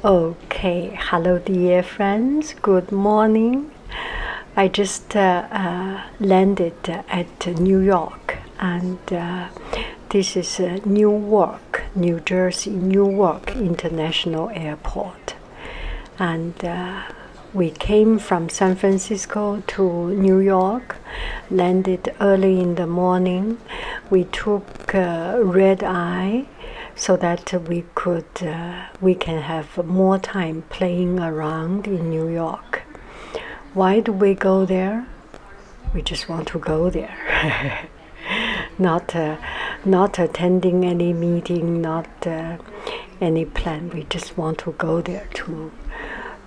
Okay, hello dear friends, good morning. I just landed at New York, and this is Newark, New Jersey, Newark International Airport. And we came from San Francisco to New York, landed early in the morning. We took red eye so that we can have more time playing around in New York. Why do we go there? We just want to go there. not attending any meeting, not any plan. We just want to go there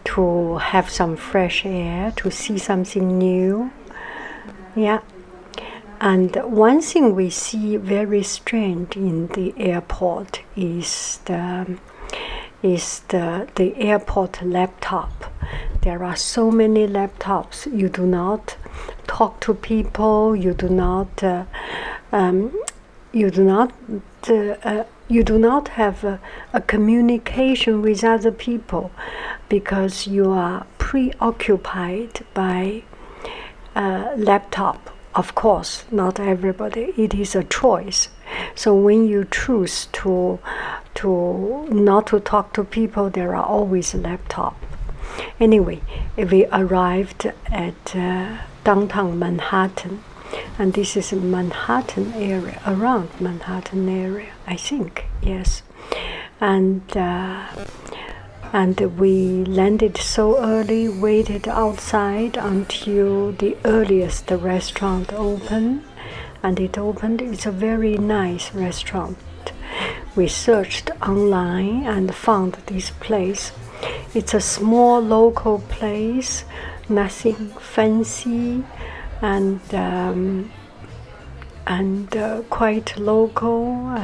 to have some fresh air, to see something new. Yeah. And one thing we see very strange in the airport is the airport laptop. There are so many laptops. You do not talk to people. You do not have a communication with other people because you are preoccupied by laptop. Of course, not everybody. It is a choice. So when you choose to not to talk to people, there are always laptop. Anyway, we arrived at downtown Manhattan, and this is Manhattan area, around Manhattan area, I think, yes. And we landed so early, waited outside until the earliest restaurant opened. And it opened. It's a very nice restaurant. We searched online and found this place. It's a small local place, nothing fancy, and quite local,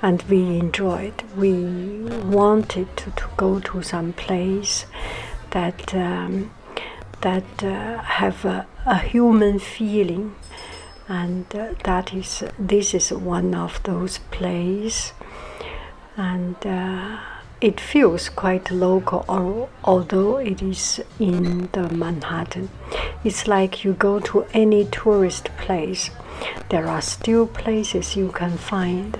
and we enjoyed. We wanted to go to some place that have a human feeling, and this is one of those places, and it feels quite local, although it is in the Manhattan. It's like you go to any tourist place, there are still places you can find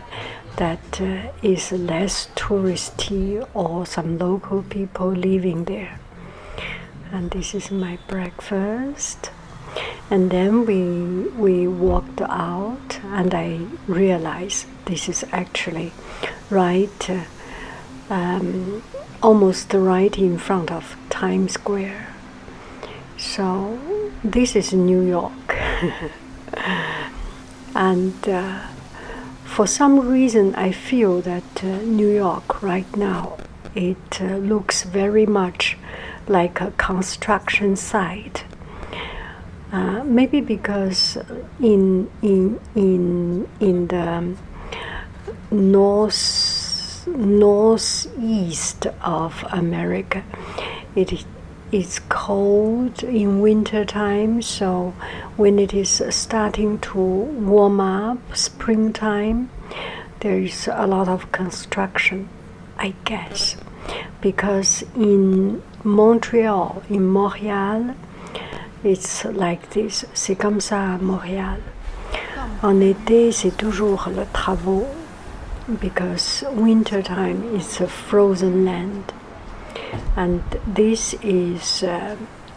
that is less touristy or some local people living there. And this is my breakfast. And then we walked out, and I realized this is actually right, almost right in front of Times Square. So this is New York. And for some reason, I feel that New York right now, it looks very much like a construction site. Maybe because in the northeast of America, it's cold in winter time, so when it is starting to warm up, springtime, there is a lot of construction, I guess. Because in Montréal, it's like this. C'est comme ça à Montréal. En été, c'est toujours le travaux, because winter time is a frozen land. And this is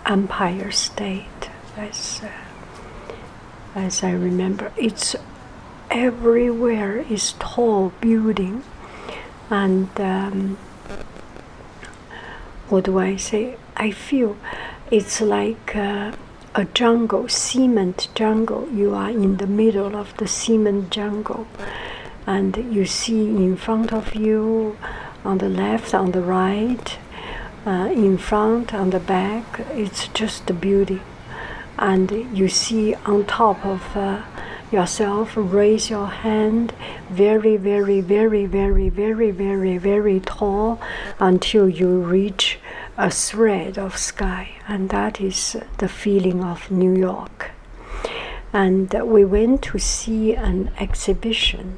Empire State, as I remember. It's everywhere is tall building, and what do I say? I feel it's like a jungle, cement jungle. You are in the middle of the cement jungle, and you see in front of you, on the left, on the right, in front, on the back, it's just a beauty. And you see on top of yourself, raise your hand, very, very, very, very, very, very, very tall, until you reach a thread of sky. And that is the feeling of New York. And we went to see an exhibition,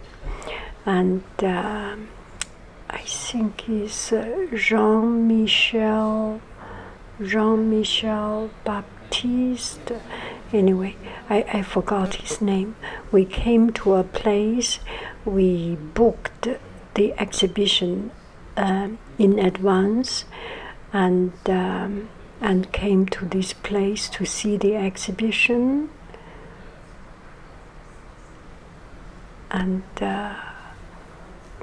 and I think is Jean-Michel Baptiste. Anyway, I forgot his name. We came to a place, we booked the exhibition in advance, and came to this place to see the exhibition. And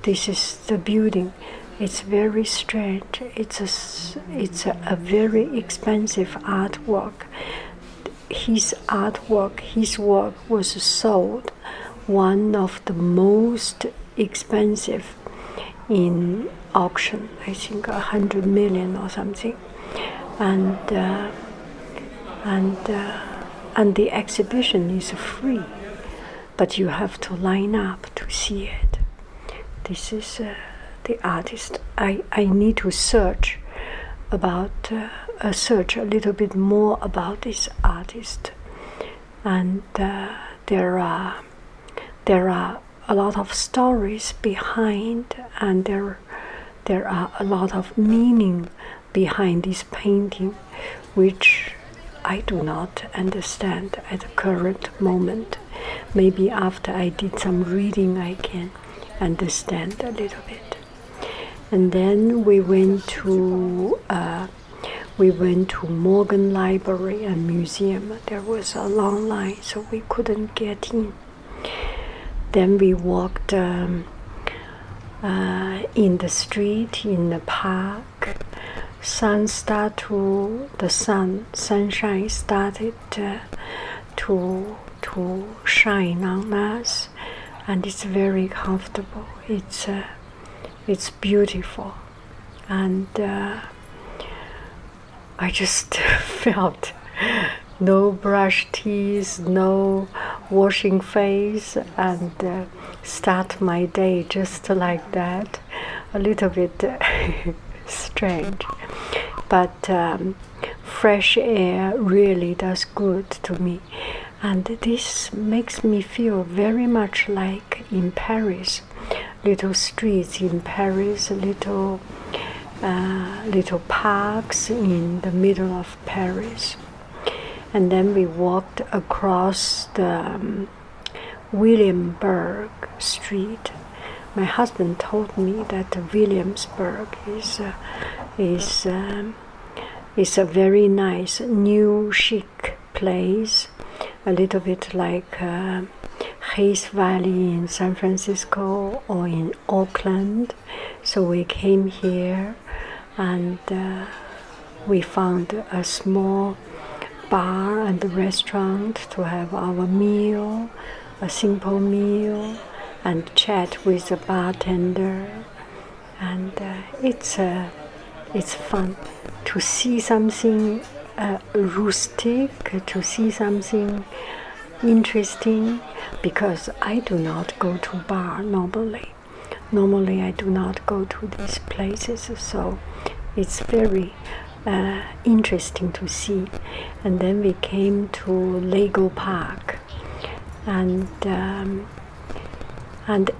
this is the building. It's very strange. It's a very expensive artwork. His work was sold one of the most expensive in auction. I think 100 million or something, and the exhibition is free, but you have to line up to see it. This is the artist. I need to search about search a little bit more about this artist, and there are a lot of stories behind, and there are a lot of meaning behind this painting, which I do not understand at the current moment. Maybe after I did some reading I can understand a little bit. And then we went to Morgan Library and Museum. There was a long line, so we couldn't get in. Then we walked in the street, in the park. Sunshine started to shine on us, and it's very comfortable. It's beautiful, and I just felt no brush teeth, no washing face, and start my day just like that. A little bit strange, but fresh air really does good to me, and this makes me feel very much like in Paris. Little streets in Paris, little parks in the middle of Paris. And then we walked across the Williamsburg street. My husband told me that Williamsburg is a very nice, new, chic place, a little bit like Hayes Valley in San Francisco or in Oakland. So we came here, and we found a small bar and restaurant to have our meal, a simple meal, and chat with the bartender. And it's fun to see something rustic, to see something interesting, because I do not go to bar normally. Normally I do not go to these places, so it's very interesting to see. And then we came to Lego Park, and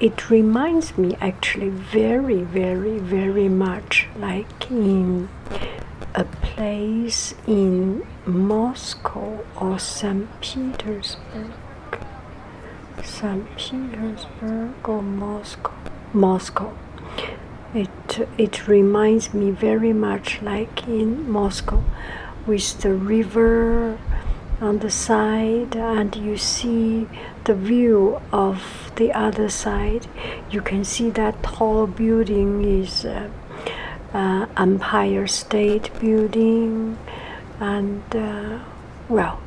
it reminds me actually very, very, very much like in a place in Moscow or St. Petersburg or Moscow. It reminds me very much like in Moscow, with the river on the side, and you see the view of the other side. You can see that tall building is Empire State Building, and well,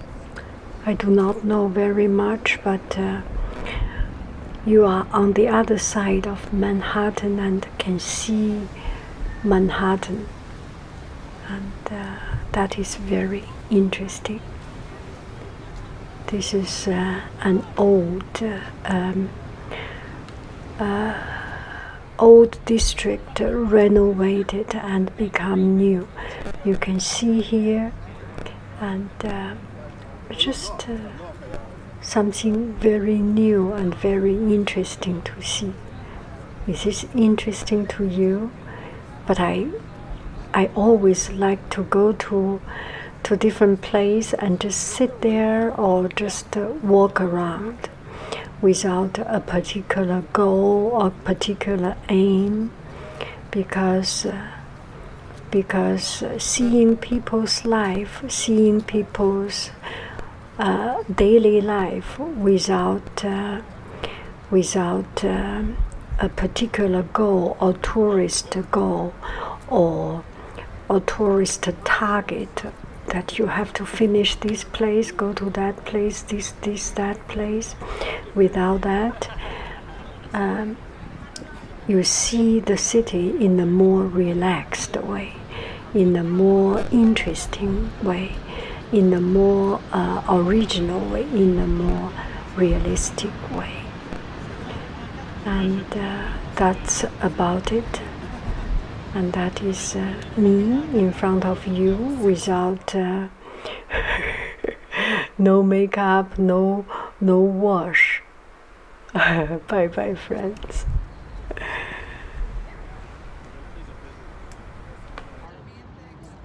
I do not know very much, but you are on the other side of Manhattan and can see Manhattan, and that is very interesting. This is an old district renovated and become new. You can see here, and just something very new and very interesting to see. Is this interesting to you? But I always like to go to different place and just sit there or just walk around without a particular goal or particular aim, because seeing people's life, seeing people's daily life without a particular goal or tourist goal or tourist target, that you have to finish this place, go to that place, that place. Without that, you see the city in a more relaxed way, in a more interesting way, in a more original way, in a more realistic way. And that's about it. And that is me in front of you without no makeup, no wash. Bye bye, friends.